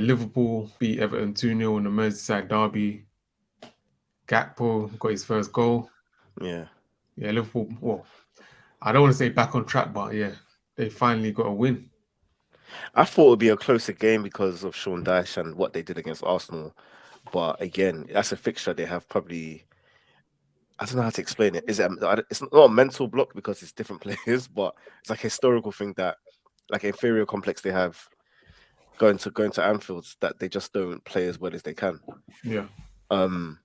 Liverpool beat Everton 2-0 in the Merseyside derby. Gakpo got his first goal. Yeah. Yeah, Liverpool, well, I don't want to say back on track, but yeah, they finally got a win. I thought it would be a closer game because of Sean Dyche and what they did against Arsenal. But again, that's a fixture they have probably. I don't know how to explain it. It's not a mental block because it's different players, but it's like a historical thing that, like, inferior complex they have going to Anfield that they just don't play as well as they can. Yeah. Um,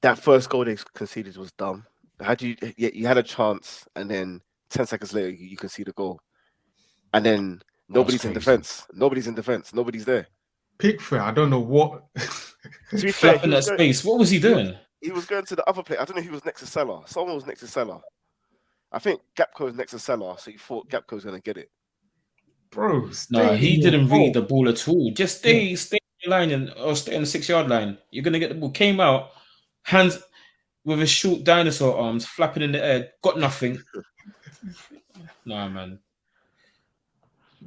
that first goal they conceded was dumb. Had you had a chance, and then 10 seconds later you can see the goal, and then That was nobody's in crazy. defense. Nobody's in defense. Nobody's there. Pickford, I don't know what. To be fair, Flapping that space. What was he he was doing? he was going to the other player. I don't know who was next to Salah. Someone was next to Salah. I think Gapco was next to Salah, so he thought Gapco was going to get it. Bro, Nah, stay in he your didn't read goal. the ball at all. Just Yeah. stay in your line or stay on the 6 yard line. You're gonna get the ball. Came out, hands with his short dinosaur arms flapping in the air. Got nothing. Nah, man.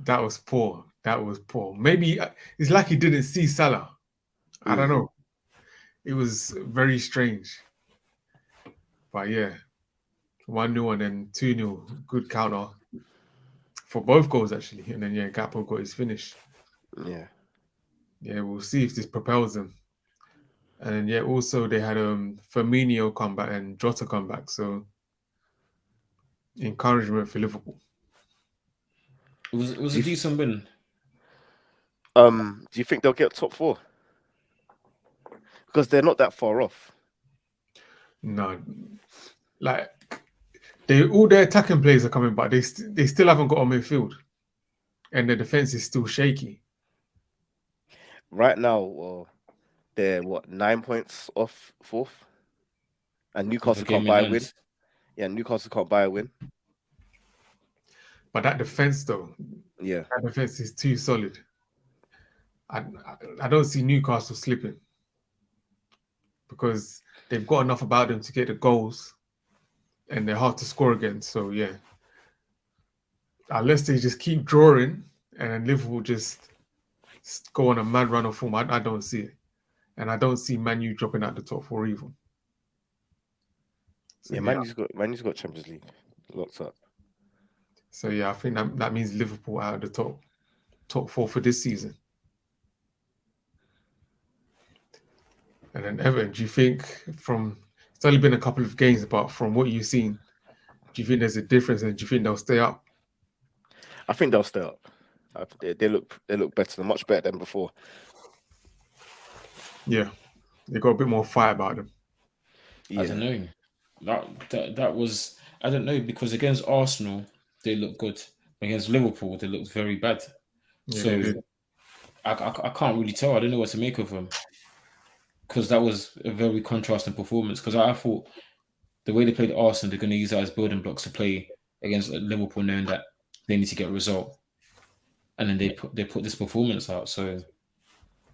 That was poor. That was poor. Maybe it's like he didn't see Salah. I don't Mm. know. It was very strange. But yeah, 1-0 and then 2-0. Good counter for both goals, actually. And then, yeah, Gakpo got his finish. Yeah. Yeah, we'll see if this propels them. And then, yeah, also they had Firmino come back and Jota come back. So, encouragement for Liverpool. It was Do a you, decent win. do you think they'll get top four? Because they're not that far off. No, like all their attacking players are coming back. They still haven't got on midfield, and the defense is still shaky. Right now, well, they're what, 9 points off fourth, and With a Newcastle can't game in buy a win. hand. Yeah, Newcastle can't buy a win. But that defense, though, Yeah, that defense is too solid. I I don't see Newcastle slipping because they've got enough about them to get the goals, and they're hard to score against. So yeah, unless they just keep drawing and then Liverpool just go on a mad run of form, I don't see it, and I don't see Man U dropping out the top four even. So yeah. yeah, Man U's got Champions League locked up. I think that means Liverpool out of the top four for this season. And then Everton, do you think from it's only been a couple of games, but from what you've seen, do you think there's a difference, and do you think they'll stay up? I think they'll stay up. They look better, much better than before. Yeah, they got a bit more fight about them. I don't Yeah, know. That was I don't know because against Arsenal they look good. Against Liverpool they looked very bad. Yeah, they So did. I can't really tell. I don't know what to make of them because that was a very contrasting performance. Because I thought the way they played Arsenal, they're going to use that as building blocks to play against Liverpool, knowing that they need to get a result, and then they put this performance out. So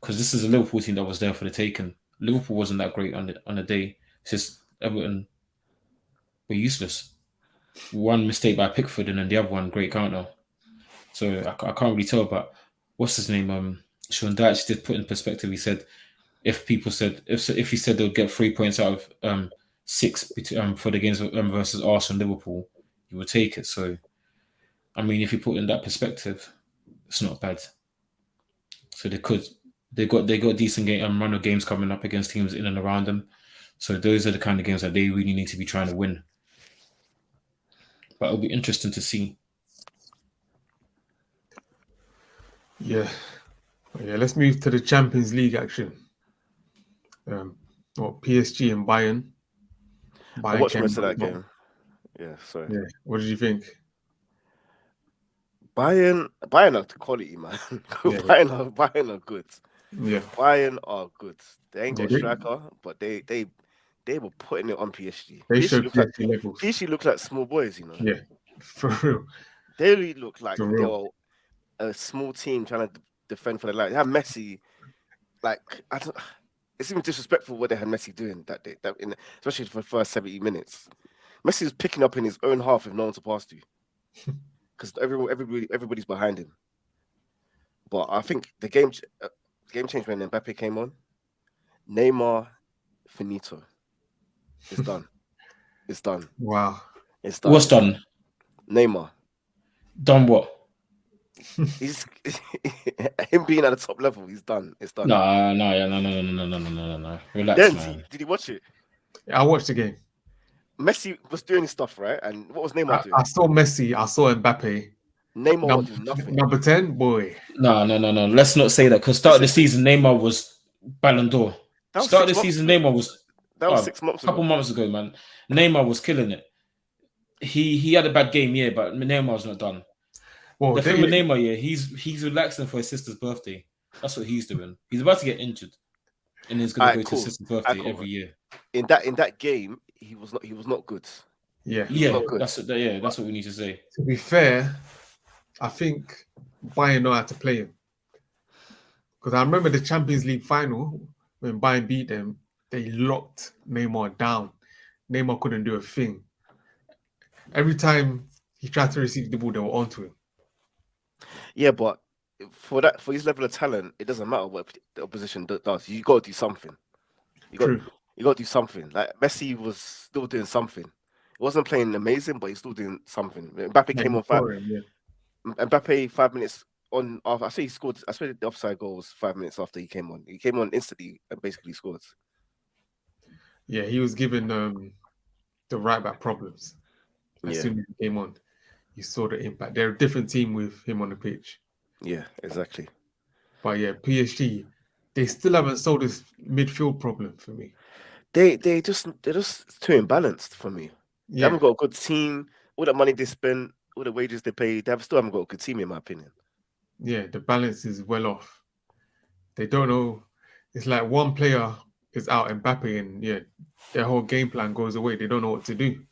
because this is a Liverpool team that was there for the taking. Liverpool wasn't that great on the day. It's just Everton were useless. One mistake by Pickford and then the other one great counter. So I can't really tell. But what's his name? Sean Dyche did put in perspective. He said if he said they'll get 3 points out of six for the games versus Arsenal and Liverpool, he would take it. So I mean, if you put in that perspective, it's not bad. So they got decent run of games coming up against teams in and around them. So those are the kind of games that they really need to be trying to win. But it'll be interesting to see. Yeah, yeah. Let's move to the Champions League action. Um, PSG and Bayern. I Bayern watched came most of out. that game. Yeah, sorry. Yeah. What did you think? Bayern are quality, man. Yeah, Bayern are good. yeah, Bayern are good. They ain't yeah. got a striker, but they were putting it on PSG. They PSG showed look like PSG levels. PSG look like small boys, you know. Yeah, for real, They really look like for they real. were a small team trying to defend for their life. They had Messi, like I don't. It's even disrespectful what they had Messi doing that day, especially for the first 70 minutes. Messi was picking up in his own half with no one to pass to because everybody's behind him. But I think the game changed when Mbappe came on. Neymar, finito. It's done. It's done. Wow. It's done. What's done? Neymar. Done what? He's him being at the top level. He's done. It's done. No. Relax, Then, man. did you watch it? I watched the game. Messi was doing his stuff, right? And what was Neymar doing? I saw Messi. I saw Mbappe. Neymar was doing nothing. Number 10, boy. No. Let's not say that because start of the season, Neymar was Ballon d'Or. Start of the season, Neymar was. That was 6 months ago. A couple months ago, man. Neymar was killing it. He had a bad game, yeah, but Neymar's not done. Well, the thing with Neymar, yeah, he's relaxing for his sister's birthday. That's what he's doing. He's about to get injured, and he's going to go to his sister's birthday every year. In that game, he was not good. Yeah, that's what we need to say. To be fair, I think Bayern know how to play him, because I remember the Champions League final when Bayern beat them. They locked Neymar down. Neymar couldn't do a thing. Every time he tried to receive the ball, they were onto him. Yeah, but for his level of talent, it doesn't matter what the opposition does. You got to do something. You got to do something. Like Messi was still doing something. He wasn't playing amazing, but he's still doing something. Mbappe came on 5 minutes on. I say he scored. I swear the offside goal was 5 minutes after he came on. He came on instantly and basically scored. Yeah, he was giving the right back problems. As soon as he came on, you saw the impact. They're a different team with him on the pitch. Yeah, exactly. But yeah, PSG, they still haven't solved this midfield problem for me. They're just too imbalanced for me. They haven't got a good team. All the money they spend, all the wages they pay, still haven't got a good team in my opinion. Yeah, the balance is well off. They don't know. It's like one player is out, Mbappe, and their whole game plan goes away. They don't know what to do.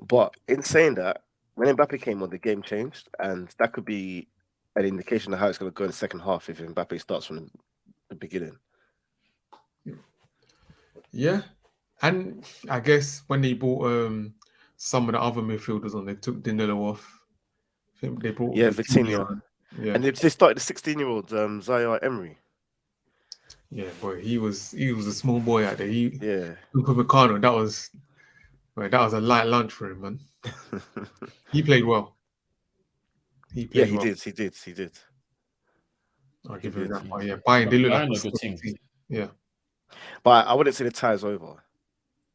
But in saying that, when Mbappe came on, the game changed, and that could be an indication of how it's going to go in the second half if Mbappe starts from the beginning. Yeah, and I guess when they bought some of the other midfielders on, they took Danilo off. I think they bought Vitinha. Yeah, and they started the 16-year-old Zaire Emery. Yeah, boy, he was a small boy out there. Upamecano, that was a light lunch for him, man. He played well. He did. I'll give him that. Yeah, Bayern, they look like a good team. Yeah. But I wouldn't say the tie's over.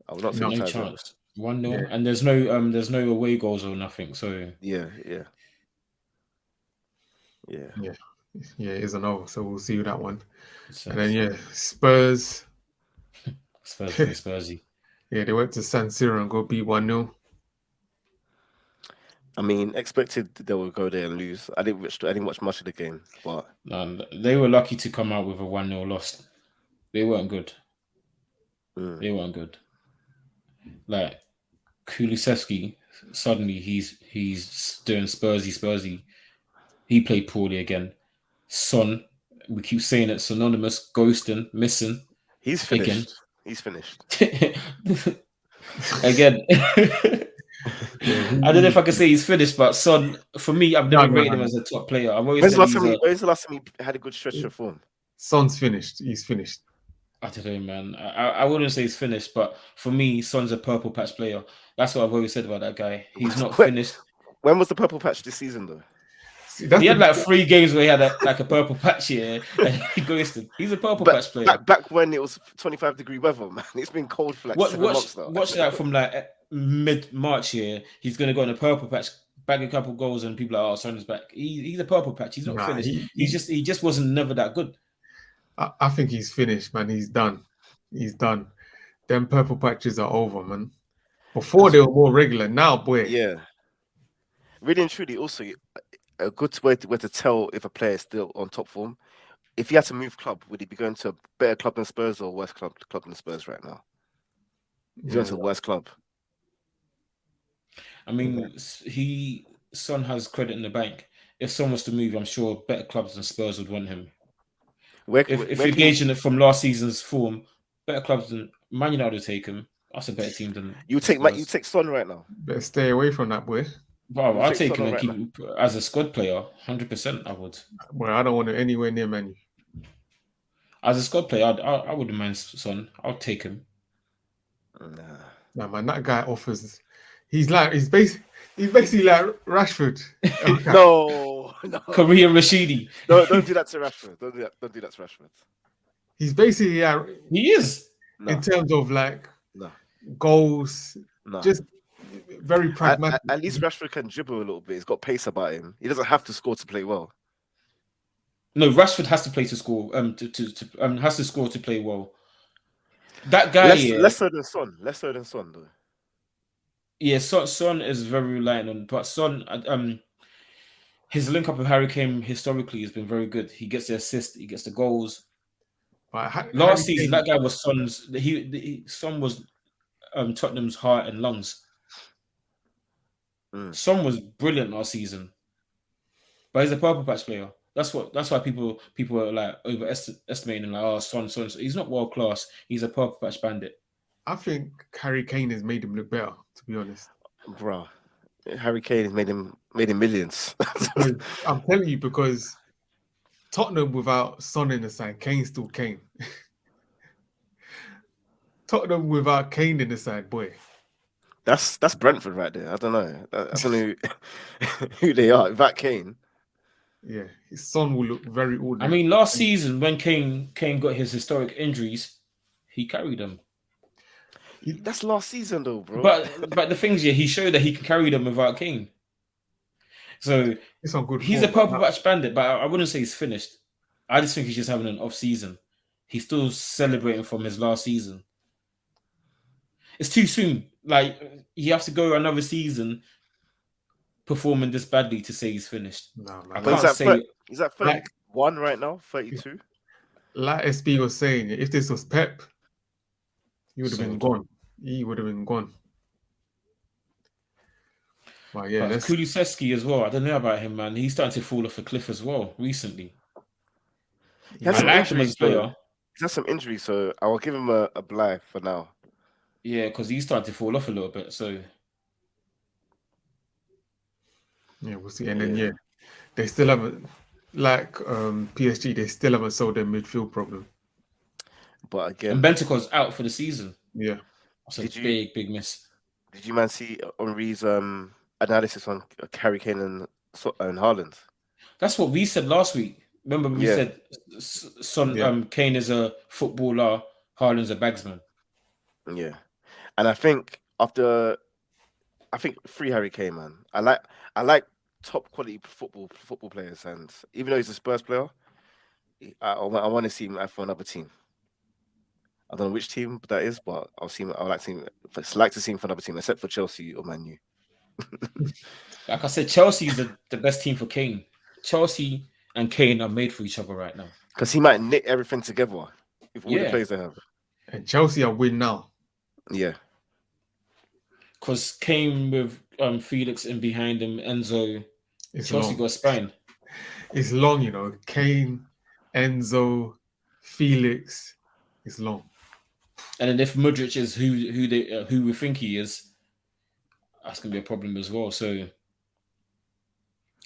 I would not say no the tie's chance. 1-0, and there's no away goals or nothing. So yeah, it isn't over. So we'll see that one. And then Spurs. Spursy. Yeah, they went to San Siro and go beat 1-0. I mean, expected they would go there and lose. I didn't watch much of the game, but they were lucky to come out with a 1-0 loss. They weren't good. They weren't good. Like Kulusevski, suddenly he's doing Spursy. He played poorly again. Son, we keep saying it, synonymous, ghosting, missing. He's finished. Again. He's finished. Again. I don't know if I can say he's finished, but Son, for me, I've never rated him as a top player. I've always when's the last time he had a good stretch of form? Son's finished. He's finished. I don't know, man. I wouldn't say he's finished, but for me, Son's a purple patch player. That's what I've always said about that guy. He's not finished. When was the purple patch this season, though? He had like 3 games where he had a purple patch here, and he ghosted. He's a purple patch player. Back when it was 25-degree weather, man. It's been cold for like 7 months now. Watch that from like mid-March here. He's going to go on a purple patch, bag a couple goals, and people are like, oh, Son is back. He's a purple patch. He's not finished. He just wasn't never that good. I think he's finished, man. He's done. Them purple patches are over, man. Before they were more regular. Now, boy. Yeah. Really and truly, also, a good way to tell if a player is still on top form. If he had to move club, would he be going to a better club than Spurs or a worse club than Spurs right now? He's going to a worse club. I mean, Son has credit in the bank. If Son was to move, I'm sure better clubs than Spurs would want him. If you're gauging it from last season's form, better clubs than Man United would take him. That's a better team than you take Son right now. Better stay away from that boy. Bro, Would you I'll take take Son him on and right keep now? him as a squad player. 100%, I would. Well, I don't want him anywhere near Man U. As a squad player, I wouldn't mind Son. I'll take him. Nah. Nah, man, that guy offers. He's basically like Rashford. Okay. No, no, Korea Rashidi. don't do that to Rashford. Don't do that to Rashford. He's basically He is. in No, terms of like no, goals, no. just very pragmatic. At least Rashford can dribble a little bit. He's got pace about him. He doesn't have to score to play well. No, Rashford has to play to score. Has to score to play well. That guy, Less so than Son. Less so than Son, though. yeah. Son is very reliant on, but Son, his link up with Harry Kane historically has been very good. He gets the assist, he gets the goals. But Harry Last season, Kane, that guy was Son was Tottenham's heart and lungs. Son was brilliant last season, but he's a purple patch player. That's why people are like overestimating him. Like, oh, Son. He's not world class. He's a purple patch bandit. I think Harry Kane has made him look better, to be honest. Bro, Harry Kane has made him millions. Because I'm telling you, because Tottenham without Son in the side, Kane's still Kane. Tottenham without Kane in the side, boy. That's Brentford right there. I don't know. I don't know who they are. Without Kane. Yeah, his Son will look very ordinary. I mean, last season when Kane got his historic injuries, he carried them. That's last season though, bro. But the things, he showed that he can carry them without Kane. So it's on good. He's a purple patch bandit, but I wouldn't say he's finished. I just think he's just having an off season. He's still celebrating from his last season. It's too soon. Like, he has to go another season performing this badly to say he's finished. No, man. I can't say he's at 31 right now, 32. Like SB was saying, if this was Pep, he would have been gone. He would have been gone. But yeah, that's Kulusevski as well. I don't know about him, man. He's starting to fall off a cliff as well recently. He has some injuries, player. He's had some injuries, so I will give him a blythe for now. Yeah, because he's starting to fall off a little bit. So yeah, we'll see. And then they still haven't, like PSG, they still haven't solved their midfield problem. But again, and Bentancur's out for the season. Yeah, that's a big miss. Did you man see Henri's analysis on Harry Kane and Haaland? That's what we said last week. Remember we said Kane is a footballer, Haaland's a bagsman. Yeah, and I think free Harry Kane, man. I like top quality football players, and even though he's a Spurs player, I want to see him for another team. I don't know which team that is, but I would like to see him for another team, except for Chelsea or Man U. Like I said, Chelsea is the best team for Kane. Chelsea and Kane are made for each other right now. Because he might knit everything together with all the players they have. And Chelsea are win now. Yeah. Because Kane with Felix in behind him, Enzo, Chelsea got a spine. It's long, you know. Kane, Enzo, Felix, it's long. And then if Mideek is who we think he is, that's gonna be a problem as well. So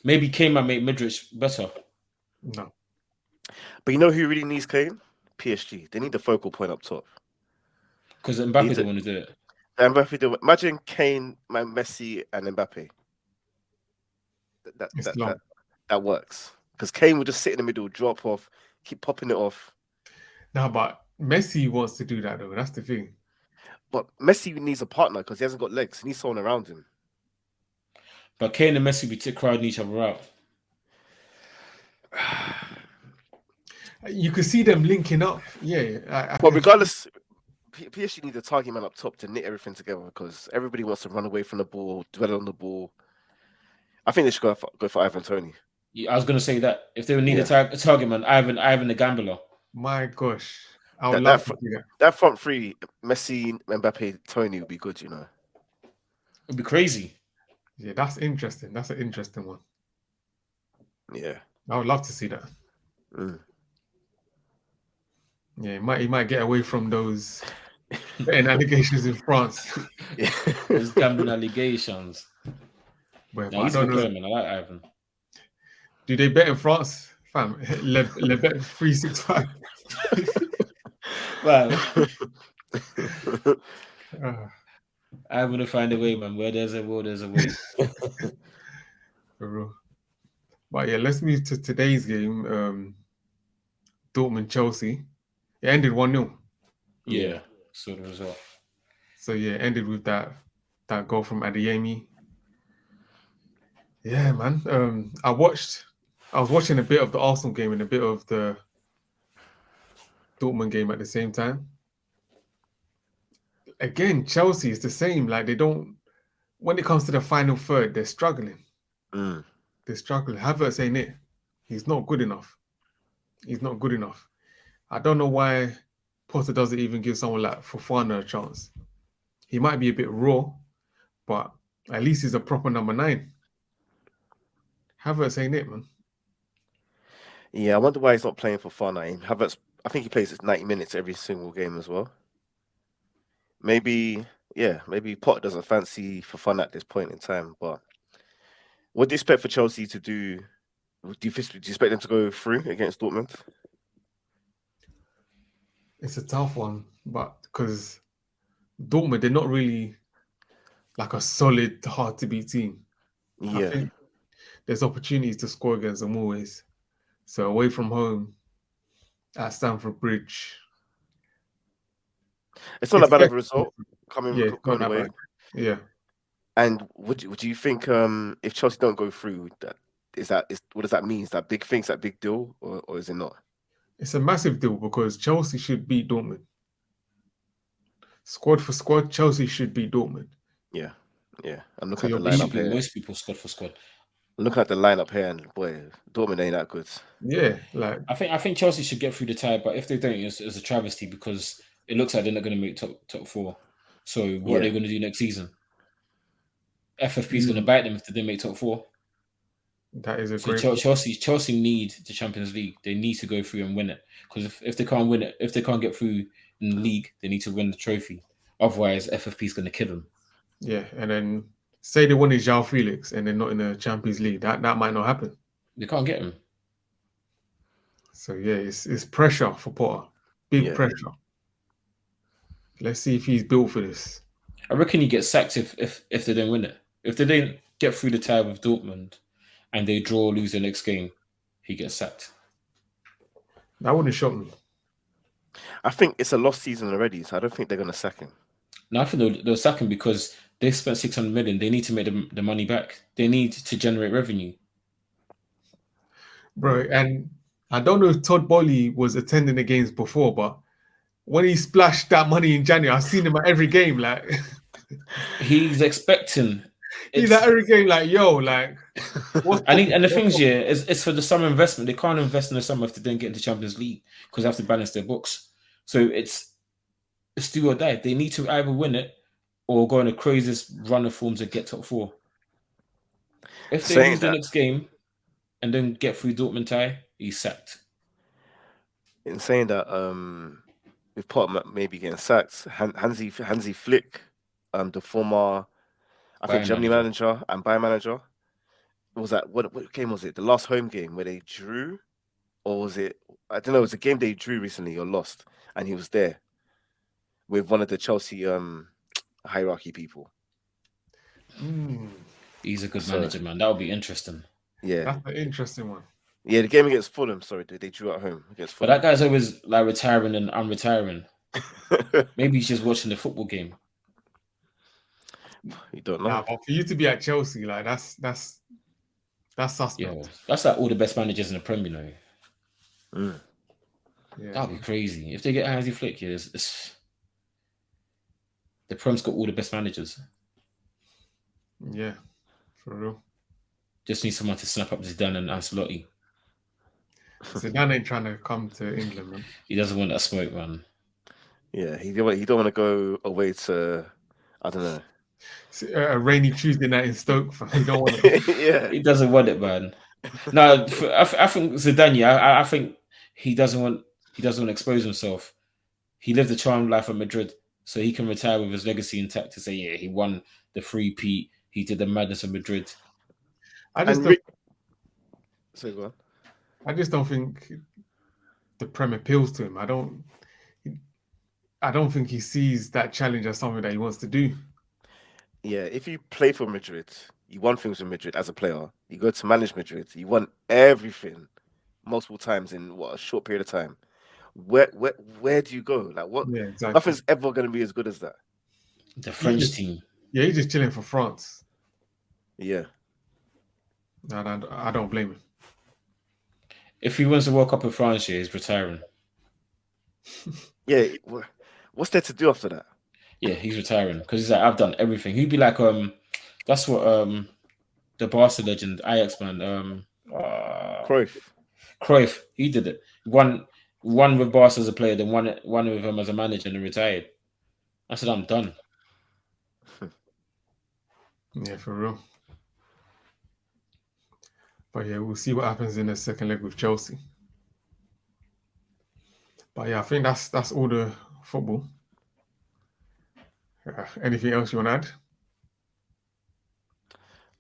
maybe Kane might make Mideek better. No. But you know who really needs Kane? PSG. They need the focal point up top. Because Mbappe don't want to do it. Mbappe don't. Imagine Kane, Messi, and Mbappe. That works. Because Kane will just sit in the middle, drop off, keep popping it off. No, but Messi wants to do that though. That's the thing. But Messi needs a partner because he hasn't got legs. He needs someone around him. But Kane and Messi be crowding each other out. You could see them linking up. Yeah. But regardless, PSG need a target man up top to knit everything together because everybody wants to run away from the ball, dwell on the ball. I think they should go for Ivan Toney. Yeah, I was going to say that. If they would need a target man, Ivan the Gambler. My gosh. I would love to see that. That front three, Messi, Mbappe, Toney would be good, you know. It'd be crazy. Yeah, that's interesting. That's an interesting one. Yeah. I would love to see that. Yeah, he might get away from those allegations in France. Those gambling allegations. But Now I he's a don't good know. player, man. I like Ivan. Do they bet in France, fam? Le bet 365. Man, Uh, I'm gonna find a way, man. Where there's a will, there's a way. for real. But yeah, let's move to today's game. Dortmund Chelsea. It ended 1-0. Yeah, so the result. So yeah, it ended with that goal from Adeyemi. Yeah, man. I was watching a bit of the Arsenal game and a bit of the Dortmund game at the same time. Again, Chelsea is the same. Like they don't. When it comes to the final third, they're struggling. Mm. They're struggling. Havertz ain't it. He's not good enough. He's not good enough. I don't know why Potter doesn't even give someone like Fofana a chance. He might be a bit raw, but at least he's a proper number 9. Havertz ain't it, man. Yeah, I wonder why he's not playing for fun. Havertz, I think he plays 90 minutes every single game as well. Maybe Potter doesn't fancy for fun at this point in time. But what do you expect for Chelsea to do? Do you expect them to go through against Dortmund? It's a tough one, but because Dortmund, they're not really like a solid, hard to beat team. I Yeah, think there's opportunities to score against them always. So away from home at Stamford Bridge, it's not it's that bad of a better. result Yeah, it's not going that away. bad. Yeah, And would you think if Chelsea don't go through, what does that mean? Is that big thing? Is that big deal, or is it not? it's a massive deal because Chelsea should beat Dortmund. Squad for squad, Chelsea should beat Dortmund. Yeah. I'm So looking at you're the It should lineup be here. most people squad for squad. And boy, Dortmund ain't that good. yeah, like I think Chelsea should get through the tie, but if they don't, it's a travesty because it looks like they're not going to make top 4. So what are they Yeah. going to do next season? FFP is going to bite them if they didn't make top 4. that is a So great. Chelsea need the Champions League. They need to go through and win it because if they can't win it, if they can't get through in the league, they need to win the trophy. Otherwise, FFP is going to kill them. Yeah, and then say they wanted João Felix and they're not in the Champions League. That might not happen. They can't get him. So yeah, it's pressure for Potter. Big pressure. Let's see if he's built for this. I reckon he gets sacked if they don't win it. If they don't get through the tie with Dortmund and they draw or lose the next game, he gets sacked. That wouldn't shock me. I think it's a lost season already, so I don't think they're going to sack him. No, I think they'll sack him because they spent 600 million. They need to make the money back. They need to generate revenue. Bro, and I don't know if Todd Boehly was attending the games before, but when he splashed that money in January, I've seen him at every game. Like he's expecting. He's at every game, like yo, like. And the things, it's for the summer investment. They can't invest in the summer if they don't get into Champions League because they have to balance their books. So it's do or die. They need to either win it or go on the craziest run of forms and get top 4. If they lose the next game and then get through Dortmund tie, he's sacked. In saying that, with Potter maybe getting sacked, Hansi Flick, the former, I think Germany manager and Bayern manager, was that what game was it? The last home game where they drew, or was it? I don't know. It was a game they drew recently or lost, and he was there with one of the Chelsea hierarchy people. He's a good manager, man. That would be interesting. Yeah, that's an interesting one. Yeah, the game against Fulham. Sorry, they drew at home against Fulham. But that guy's always like retiring and I'm retiring. Maybe he's just watching the football game. You don't know. Nah, but for you to be at Chelsea, like that's suspect. Yeah, that's like all the best managers in the Premier League. Yeah, that'd be crazy if they get Hansi Flick. Yeah, the Prem's got all the best managers. Yeah, for real. Just need someone to snap up Zidane and Ancelotti. Zidane ain't trying to come to England, man. He doesn't want that smoke, man. Yeah, he don't want to go away to, I don't know, a rainy Tuesday night in Stoke. He don't want it. Yeah, he doesn't want it, man. No, I think Zidane. Yeah, I think he doesn't want to expose himself. He lived a charmed life at Madrid, so he can retire with his legacy intact to say, yeah, he won the 3-peat. He did the madness of Madrid. I just And don't, so go on. I just don't think the Prem appeals to him. I don't think he sees that challenge as something that he wants to do. Yeah, if you play for Madrid, you won things with Madrid as a player. You go to manage Madrid, you won everything multiple times in what a short period of time. Where do you go? Like what? Yeah, exactly. Nothing's ever going to be as good as that. The He French just, team. yeah, he's just chilling for France. Yeah, And I don't blame him. If he wins the World Cup in France, yeah, he's retiring. yeah. What's there to do after that? Yeah, he's retiring because he's like, I've done everything. He'd be like, that's what the Barca legend Ajax man, Cruyff. Cruyff, he did it. One with Barca as a player, then one with him as a manager, and then retired. I said, I'm done. Yeah, for real. But yeah, we'll see what happens in the second leg with Chelsea. But yeah, I think that's all the football. Anything else you want to add?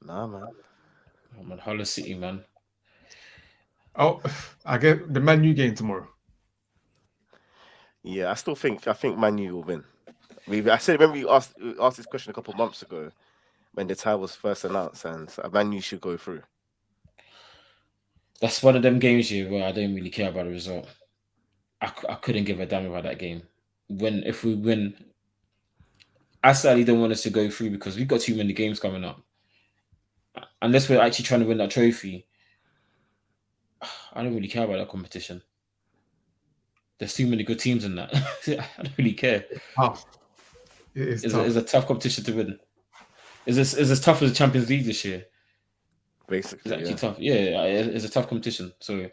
Nah, man. I'm at Hull City, man. Oh, I get the Man U game tomorrow. Yeah, I think Man U will win. I said remember you asked this question a couple of months ago when the tie was first announced, and Man U should go through. That's one of them games here where I don't really care about the result. I couldn't give a damn about that game. If we win, I sadly don't want us to go through because we've got too many games coming up. Unless we're actually trying to win that trophy, I don't really care about that competition. There's too many good teams in that. I don't really care. Tough. It is tough. It's a tough competition to win. Is as tough as the Champions League this year? Basically, It's actually tough. Yeah, it's a tough competition. So,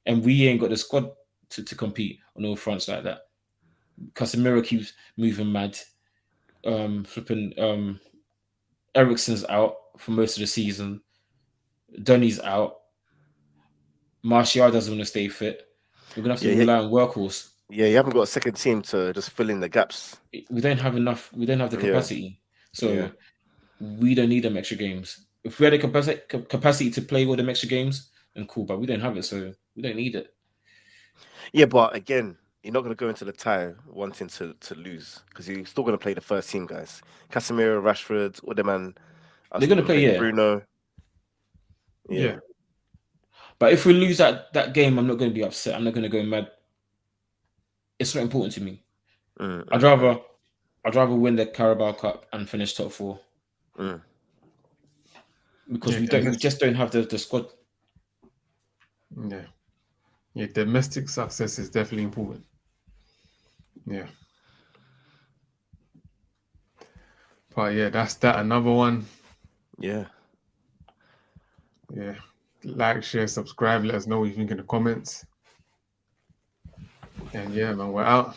and we ain't got the squad to compete on all fronts like that. Casemiro keeps moving mad. Flipping Ericsson's out for most of the season. Donny's out. Martial doesn't want to stay fit. We're gonna have to rely on workhorse. Yeah, you haven't got a second team to just fill in the gaps. We don't have enough. We don't have the capacity. So we don't need them extra games. If we had the capacity to play all them extra games, then cool. But we don't have it, so we don't need it. Yeah, but again, you're not going to go into the tie wanting to lose because you're still going to play the first team guys. Casemiro, Rashford, all them man. They're going to play, yeah. Bruno. Yeah. But if we lose that game, I'm not going to be upset. I'm not going to go mad. It's not important to me. I'd rather win the Carabao Cup and finish top 4. Because we just don't have the squad. Yeah. Yeah, domestic success is definitely important. Yeah. But yeah, that's that. Another one. Yeah. Yeah. Like, share, subscribe. Let us know what you think in the comments. And yeah, man, we're out.